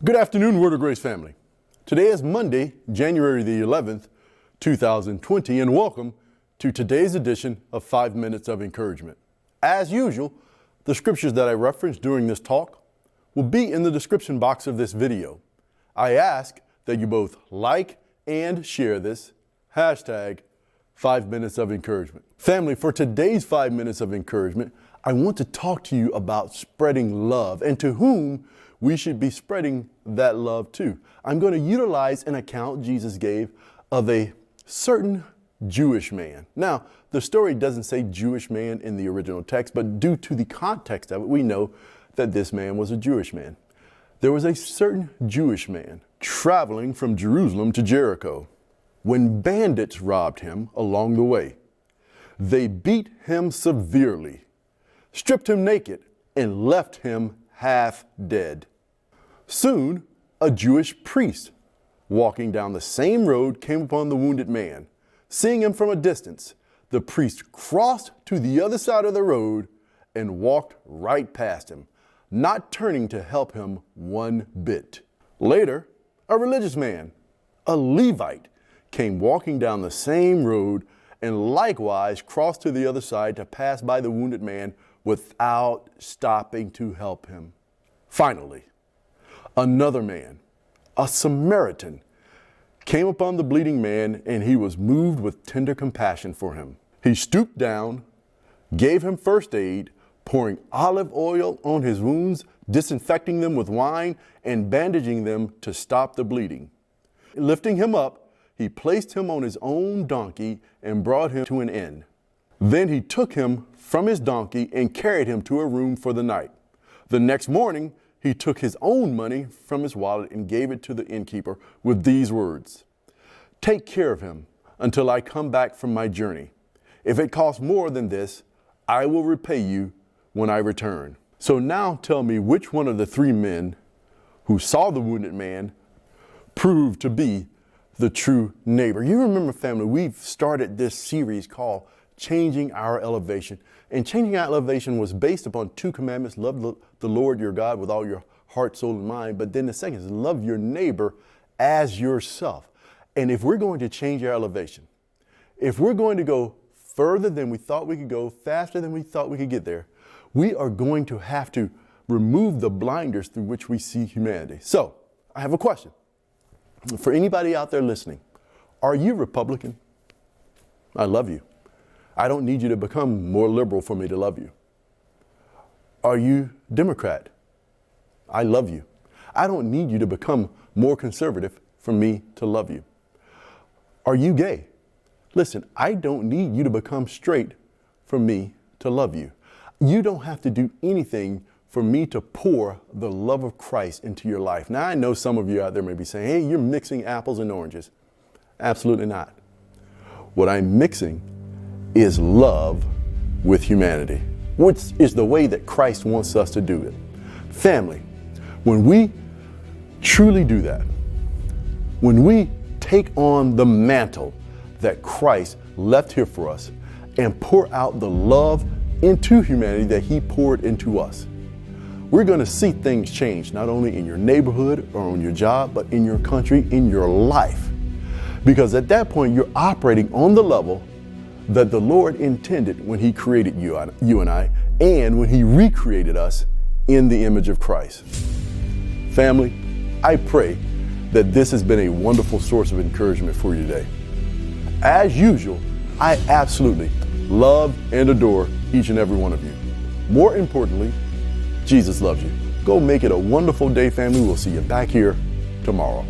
Good afternoon, Word of Grace family. Today is Monday, January the 11th, 2020, and welcome to today's edition of 5 Minutes of Encouragement. As usual, the scriptures that I reference during this talk will be in the description box of this video. I ask that you both like and share this hashtag 5 Minutes of Encouragement. Family, for today's 5 Minutes of Encouragement, I want to talk to you about spreading love and to whom we should be spreading that love to. I'm going to utilize an account Jesus gave of a certain Jewish man. Now, the story doesn't say Jewish man in the original text, but due to the context of it, we know that this man was a Jewish man. There was a certain Jewish man traveling from Jerusalem to Jericho when bandits robbed him along the way. They beat him severely, stripped him naked, and left him half dead. Soon, a Jewish priest walking down the same road came upon the wounded man. Seeing him from a distance, the priest crossed to the other side of the road and walked right past him, not turning to help him one bit. Later, a religious man, a Levite, came walking down the same road and likewise crossed to the other side to pass by the wounded man without stopping to help him. Finally, another man, a Samaritan, came upon the bleeding man, and he was moved with tender compassion for him. He stooped down, gave him first aid, pouring olive oil on his wounds, disinfecting them with wine, and bandaging them to stop the bleeding. Lifting him up, he placed him on his own donkey and brought him to an inn. Then he took him from his donkey and carried him to a room for the night. The next morning, he took his own money from his wallet and gave it to the innkeeper with these words: "Take care of him until I come back from my journey. If it costs more than this, I will repay you when I return." So now tell me which one of the three men who saw the wounded man proved to be the true neighbor. You remember, family, we've started this series called Changing Our Elevation. And changing our elevation was based upon two commandments: love the Lord your God with all your heart, soul, and mind. But then the second is love your neighbor as yourself. And if we're going to change our elevation, if we're going to go further than we thought we could go, faster than we thought we could get there, we are going to have to remove the blinders through which we see humanity. So I have a question for anybody out there listening. Are you Republican? I love you. I don't need you to become more liberal for me to love you. Are you Democrat? I love you. I don't need you to become more conservative for me to love you. Are you gay? Listen, I don't need you to become straight for me to love you. You don't have to do anything for me to pour the love of Christ into your life. Now, I know some of you out there may be saying, hey, you're mixing apples and oranges. Absolutely not. What I'm mixing is love with humanity, which is the way that Christ wants us to do it. Family, when we truly do that, when we take on the mantle that Christ left here for us and pour out the love into humanity that he poured into us, we're going to see things change, not only in your neighborhood or on your job, but in your country, in your life. Because at that point, you're operating on the level that the Lord intended when he created you and I, and when he recreated us in the image of Christ. Family, I pray that this has been a wonderful source of encouragement for you today. As usual, I absolutely love and adore each and every one of you. More importantly, Jesus loves you. Go make it a wonderful day, family. We'll see you back here tomorrow.